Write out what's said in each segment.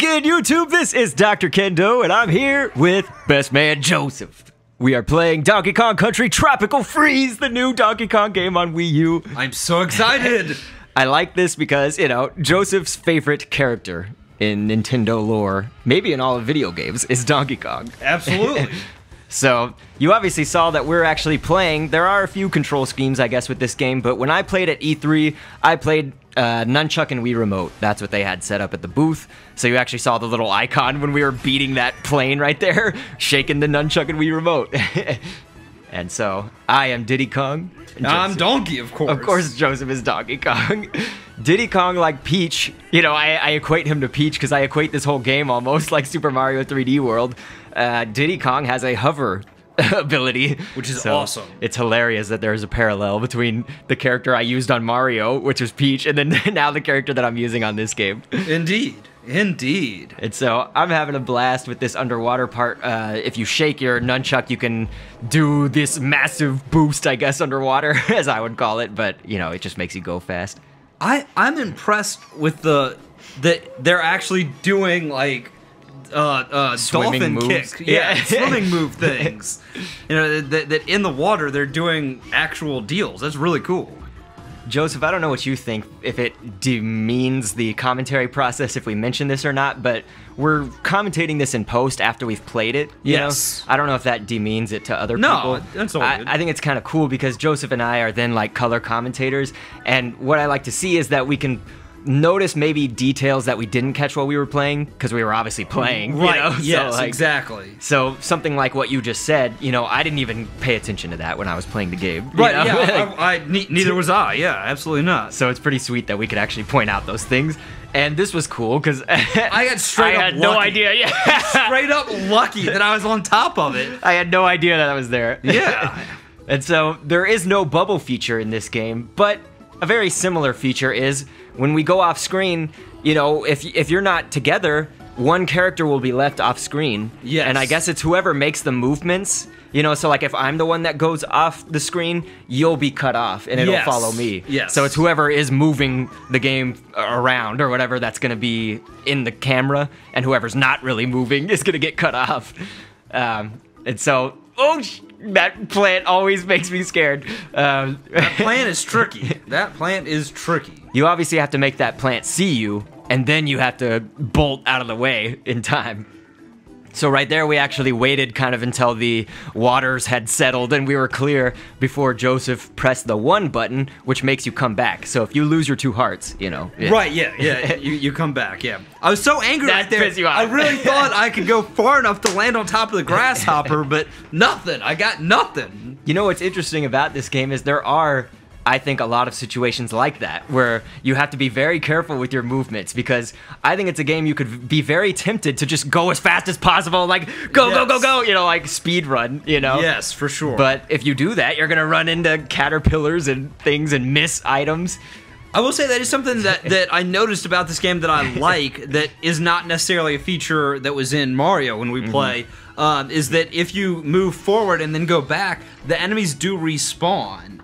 again, YouTube. This is Dr.Kendo, and I'm here with Best Man Joseph. We are playing Donkey Kong Country Tropical Freeze, the new Donkey Kong game on Wii U. I'm so excited. I like this because, you know, Joseph's favorite character in Nintendo lore, maybe in all of video games, is Donkey Kong. Absolutely. So, you obviously saw that we're actually playing. There are a few control schemes, I guess, with this game, but when I played at E3, I played Nunchuck and Wii Remote. That's what they had set up at the booth. So you actually saw the little icon when we were beating that plane right there, shaking the Nunchuck and Wii Remote. And so, I am Diddy Kong. I'm Donkey, of course. Of course, Joseph is Donkey Kong. Diddy Kong, like Peach, you know, I equate him to Peach because I equate this whole game almost like Super Mario 3D World. Diddy Kong has a hover ability, which is awesome. It's hilarious that there's a parallel between the character I used on Mario, which was Peach, and then now the character that I'm using on this game. Indeed. Indeed. And so I'm having a blast with this underwater part. If you shake your nunchuck, you can do this massive boost, I guess, underwater, as I would call it, but, you know, it just makes you go fast. I'm impressed with that they're actually doing, like, dolphin moves. kick. Yeah, swimming move things. You know, that in the water, they're doing actual deals. That's really cool. Joseph, I don't know what you think, if it demeans the commentary process if we mention this or not, but we're commentating this in post after we've played it. You know? I don't know if that demeans it to other people. No, that's all good. I think it's kind of cool because Joseph and I are then like color commentators, and what I like to see is that we can notice maybe details that we didn't catch while we were playing, because we were obviously playing, right? You know? Yes, so, like, exactly. So something like what you just said, you know, I didn't even pay attention to that when I was playing the game. Right? You know? Yeah, neither was I. Yeah, absolutely not. So it's pretty sweet that we could actually point out those things. And this was cool because I got straight up I had lucky. no idea. Yeah, straight up lucky that I was on top of it. I had no idea that I was there. Yeah. And so there is no bubble feature in this game, but a very similar feature is when we go off screen, you know, if you're not together, one character will be left off screen. Yes. And I guess it's whoever makes the movements, you know, so like if I'm the one that goes off the screen, you'll be cut off and it'll follow me. Yes. So it's whoever is moving the game around or whatever that's going to be in the camera, and whoever's not really moving is going to get cut off. And so, that plant always makes me scared. That plant is tricky. That plant is tricky. You obviously have to make that plant see you, and then you have to bolt out of the way in time. So right there, we actually waited kind of until the waters had settled and we were clear before Joseph pressed the 1 button, which makes you come back. So if you lose your 2 hearts, you know. Right, yeah, you come back, yeah. I was so angry That right there. pissed you off. I really thought I could go far enough to land on top of the grasshopper, but nothing. I got nothing. You know what's interesting about this game is there are, I think, a lot of situations like that where you have to be very careful with your movements, because I think it's a game you could be very tempted to just go as fast as possible, like go, you know, like speed run, you know? Yes, for sure. But if you do that, you're gonna run into caterpillars and things and miss items. I will say that is something that I noticed about this game that I like, that is not necessarily a feature that was in Mario when we play, is that if you move forward and then go back, the enemies do respawn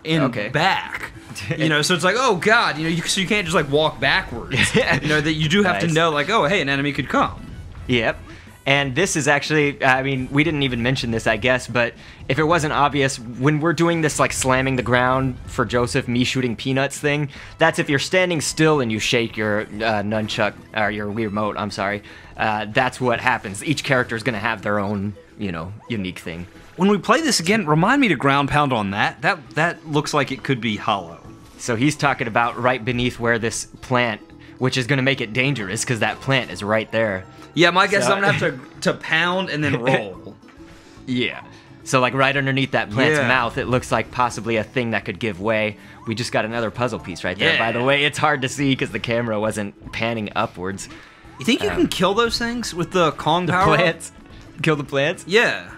back. You know, so it's like, oh god, you know, so you can't just like walk backwards. You know, that you do have to know, like, oh hey, an enemy could come. Yep. And this is actually, I mean, we didn't even mention this, I guess, but if it wasn't obvious, when we're doing this, like, slamming the ground for Joseph, me shooting peanuts thing, that's if you're standing still and you shake your nunchuck, or your Wii Remote, I'm sorry, that's what happens. Each character is going to have their own, you know, unique thing. When we play this again, remind me to ground pound on that. That looks like it could be hollow. So he's talking about right beneath where this plant, which is going to make it dangerous, because that plant is right there. Yeah, my guess is I'm going to have to pound and then roll. Yeah. So, like, right underneath that plant's mouth, it looks like possibly a thing that could give way. We just got another puzzle piece right there. By the way, it's hard to see because the camera wasn't panning upwards. You think you can kill those things with the Kong power? Plants? Kill the plants? Yeah.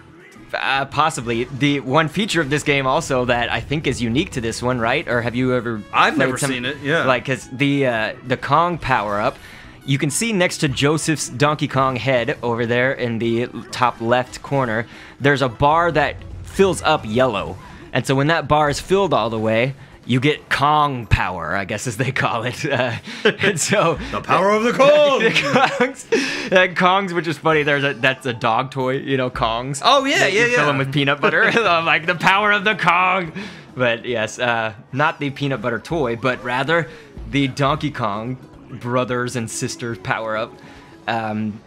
Possibly. The one feature of this game also that I think is unique to this one, right? Or have you ever... I've never seen it, yeah. Like, because the Kong power-up, you can see next to Joseph's Donkey Kong head over there in the top left corner, there's a bar that fills up yellow. And so when that bar is filled all the way, you get Kong power, I guess as they call it. And so The power of the Kong! the Kongs, Kongs, which is funny, that's a dog toy, you know, Kongs. Oh, yeah, that yeah, you fill yeah. them with peanut butter. I'm like, the power of the Kong! But yes, not the peanut butter toy, but rather the Donkey Kong brothers and sisters power-up.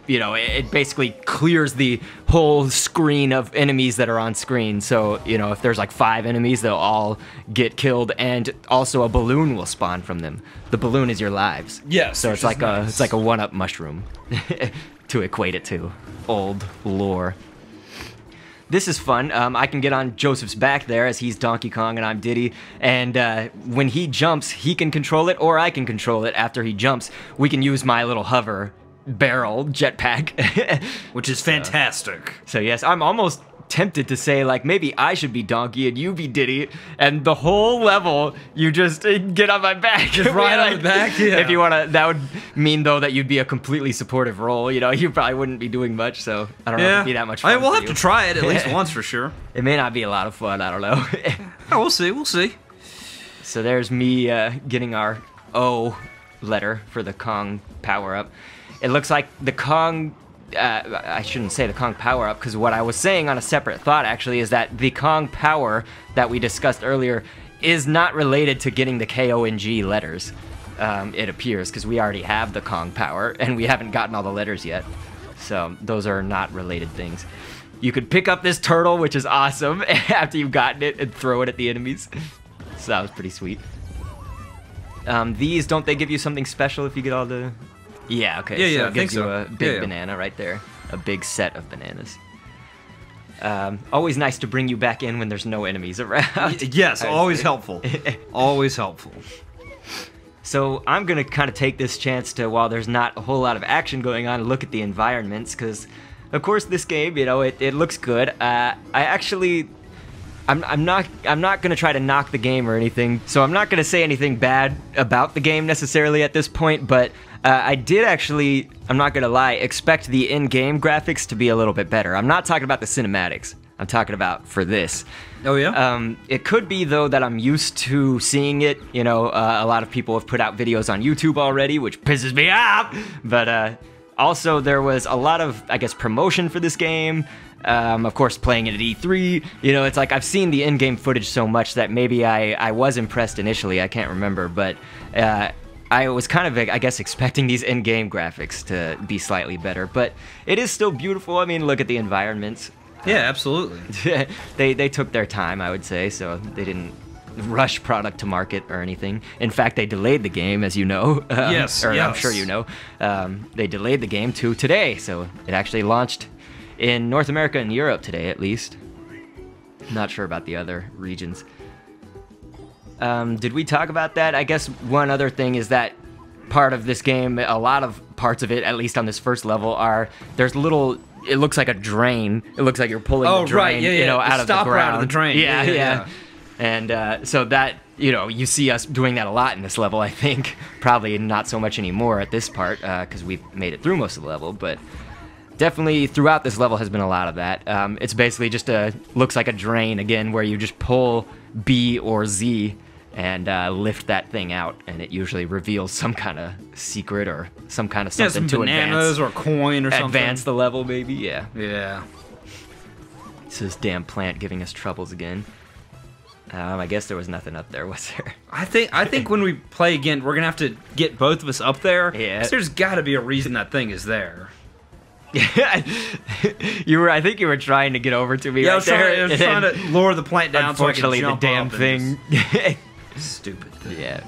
You know, it basically clears the whole screen of enemies that are on screen. So, you know, if there's like 5 enemies, they'll all get killed, and also a balloon will spawn from them. The balloon is your lives. Yes. So it's like a 1-up mushroom to equate it to old lore. This is fun. I can get on Joseph's back there as he's Donkey Kong and I'm Diddy. And when he jumps, he can control it, or I can control it after he jumps. We can use my little hover barrel jetpack. Which is fantastic. So yes, I'm almost tempted to say, like, maybe I should be Donkey and you be Diddy, and the whole level you just get on my back. Just ride on the back, yeah. If you want to. That would mean, though, that you'd be a completely supportive role. You know, you probably wouldn't be doing much, so I don't know if it'd be that much fun. We'll for have you. to try it at least once for sure. It may not be a lot of fun, I don't know. Oh, we'll see, we'll see. So there's me getting our O letter for the Kong power-up. It looks like the Kong... I shouldn't say the Kong power-up, because what I was saying on a separate thought, actually, is that the Kong power that we discussed earlier is not related to getting the K-O-N-G letters, it appears, because we already have the Kong power, and we haven't gotten all the letters yet. So those are not related things. You could pick up this turtle, which is awesome, after you've gotten it, and throw it at the enemies. So that was pretty sweet. These, don't they give you something special if you get all the... Yeah, okay. Yeah, so yeah, it gives I think you so. a big Yeah. banana right there. A big set of bananas. Always nice to bring you back in when there's no enemies around. Yes, always helpful. Always helpful. So I'm going to kind of take this chance to, while there's not a whole lot of action going on, look at the environments, because, of course, this game, you know, it looks good. I'm not going to try to knock the game or anything, so I'm not going to say anything bad about the game necessarily at this point, but I did actually, I'm not going to lie, expect the in-game graphics to be a little bit better. I'm not talking about the cinematics. I'm talking about for this. Oh, yeah? It could be, though, that I'm used to seeing it. You know, a lot of people have put out videos on YouTube already, which pisses me off, but also there was a lot of, I guess, promotion for this game. Of course, playing it at E3, you know, it's like I've seen the in-game footage so much that maybe I was impressed initially, I can't remember, but I was kind of, I guess, expecting these in-game graphics to be slightly better, but it is still beautiful. I mean, look at the environments. Yeah, absolutely. They took their time, I would say, so they didn't rush product to market or anything. In fact, they delayed the game, as you know. Yes, or yes. I'm sure you know. They delayed the game to today, so it actually launched in North America and Europe today, at least. Not sure about the other regions. Did we talk about that? I guess one other thing is that part of this game, a lot of parts of it, at least on this first level, there's little... It looks like a drain. It looks like you're pulling the drain, right, yeah, yeah. you know, out of the ground. Stopper out of the drain. Yeah. And so that, you know, you see us doing that a lot in this level, I think. Probably not so much anymore at this part, because we've made it through most of the level, but definitely throughout this level has been a lot of that. It's basically just looks like a drain, again, where you just pull B or Z and lift that thing out, and it usually reveals some kind of secret or some kind of something some to bananas advance. or coin or something. Advance the level, maybe, yeah. Yeah. It's this damn plant giving us troubles again. I guess there was nothing up there, was there? I think when we play again, we're gonna have to get both of us up there. Yeah. 'Cause there's got to be a reason that thing is there. I think you were trying to get over to me. Yeah, right I was trying to lower the plant down so I could unfortunately, jump the damn up and thing. just- Stupid thing. Yeah.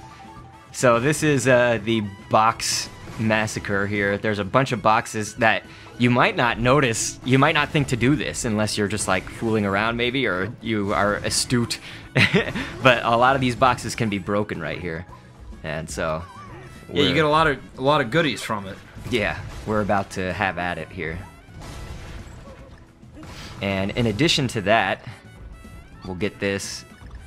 So this is the Box Massacre here. There's a bunch of boxes that you might not notice. You might not think to do this unless you're just like fooling around maybe, or you are astute. But a lot of these boxes can be broken right here. And so... Yeah, you get a lot of goodies from it. Yeah, we're about to have at it here. And in addition to that, we'll get this,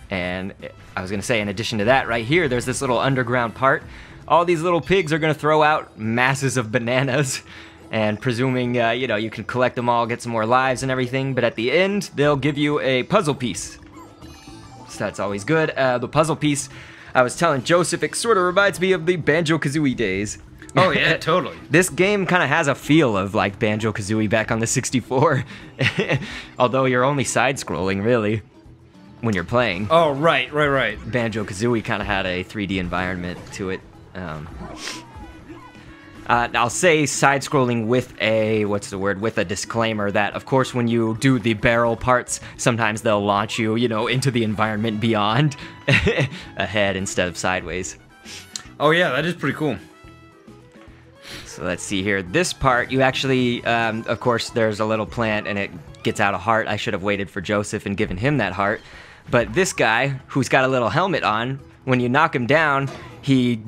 and I was going to say, in addition to that, right here, there's this little underground part. All these little pigs are going to throw out masses of bananas, and presuming, you know, you can collect them all, get some more lives and everything, but at the end, they'll give you a puzzle piece. so that's always good. The puzzle piece, I was telling Joseph, it sort of reminds me of the Banjo-Kazooie days. Oh yeah, totally. This game kind of has a feel of like Banjo-Kazooie back on the 64, although you're only side-scrolling, really, when you're playing. Oh, right. Banjo-Kazooie kind of had a 3D environment to it. I'll say side-scrolling with with a disclaimer that, of course, when you do the barrel parts, sometimes they'll launch you, into the environment beyond, ahead instead of sideways. Oh yeah, that is pretty cool. So let's see here. This part, you actually, of course, there's a little plant and it gets out a heart. I should have waited for Joseph and given him that heart. But this guy, who's got a little helmet on, when you knock him down, he,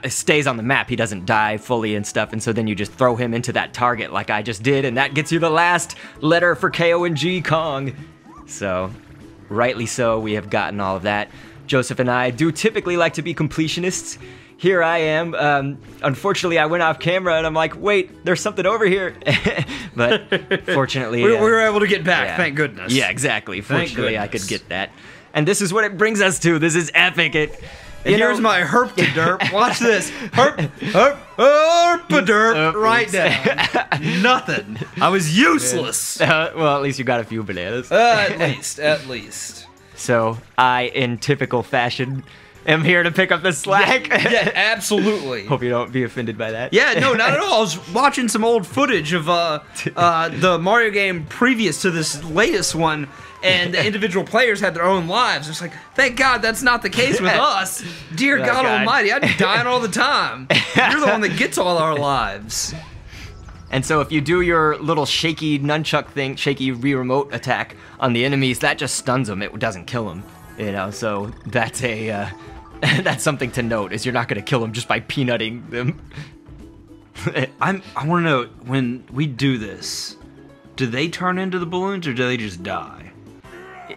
stays on the map. He doesn't die fully and stuff. And so then you just throw him into that target like I just did. And that gets you the last letter for K-O-N-G, Kong. So, rightly so, we have gotten all of that. Joseph and I do typically like to be completionists. Here I am. Unfortunately, I went off camera and I'm like, wait, there's something over here. But fortunately... we were able to get back, yeah. thank goodness. Yeah, fortunately, I could get that. And this is what it brings us to. This is epic. Here's my herp to derp. Watch this. Herp-a-derp right now. Nothing. I was useless. Well, at least you got a few bananas. At least. So, I, in typical fashion... am here to pick up the slack. Yeah, absolutely. Hope you don't be offended by that. Yeah, no, not at all. I was watching some old footage of the Mario game previous to this latest one, and the individual players had their own lives. It's like, thank God that's not the case with us. Dear God Almighty, I'd be dying all the time. You're the one that gets all our lives. And so if you do your little shaky nunchuck thing, shaky Wii remote attack on the enemies, that just stuns them. It doesn't kill them. So that's a... that's something to note, is you're not going to kill them just by peanutting them. I want to know, when we do this, do they turn into the balloons or do they just die?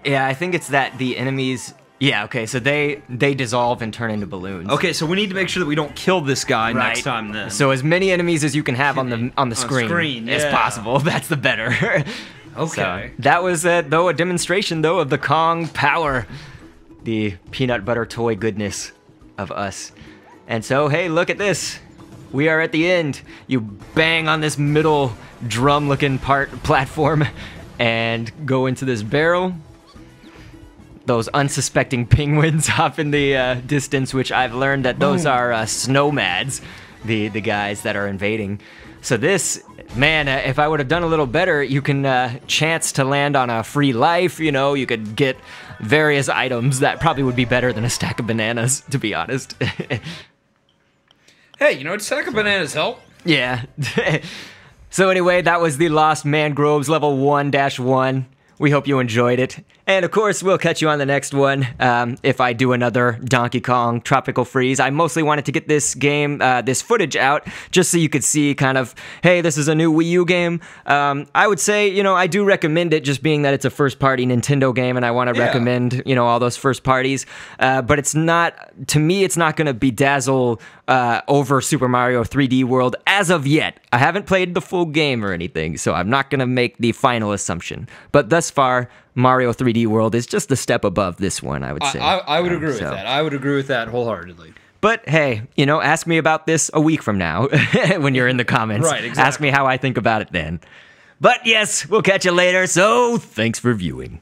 Yeah, I think it's that the enemies... Yeah, okay, so they dissolve and turn into balloons. Okay, so we need to make sure that we don't kill this guy next time then. So as many enemies as you can have on the screen as possible, that's the better. Okay. So, that was, though, a demonstration, though, of the Kong power. The peanut butter toy goodness of us. And so, hey, look at this. We are at the end. You bang on this middle drum-looking platform and go into this barrel. Those unsuspecting penguins off in the distance, which I've learned that those are snowmads, the guys that are invading. So this, man, if I would have done a little better, you can chance to land on a free life, you could get various items that probably would be better than a stack of bananas, to be honest. Hey, a stack of bananas help. Yeah. So anyway, that was the Lost Mangroves level 1-1. We hope you enjoyed it. And of course, we'll catch you on the next one. If I do another Donkey Kong Tropical Freeze, I mostly wanted to get this game, this footage out, just so you could see kind of, hey, this is a new Wii U game. I would say, I do recommend it, just being that it's a first-party Nintendo game, and I want to recommend, all those first parties. But it's not, to me, it's not going to bedazzle over Super Mario 3D World as of yet. I haven't played the full game or anything, so I'm not going to make the final assumption. But thus far, Mario 3D World is just a step above this one, I would say. I would agree with that. I would agree with that wholeheartedly. But hey, ask me about this a week from now when you're in the comments. Right, exactly. Ask me how I think about it then. But yes, we'll catch you later, so thanks for viewing.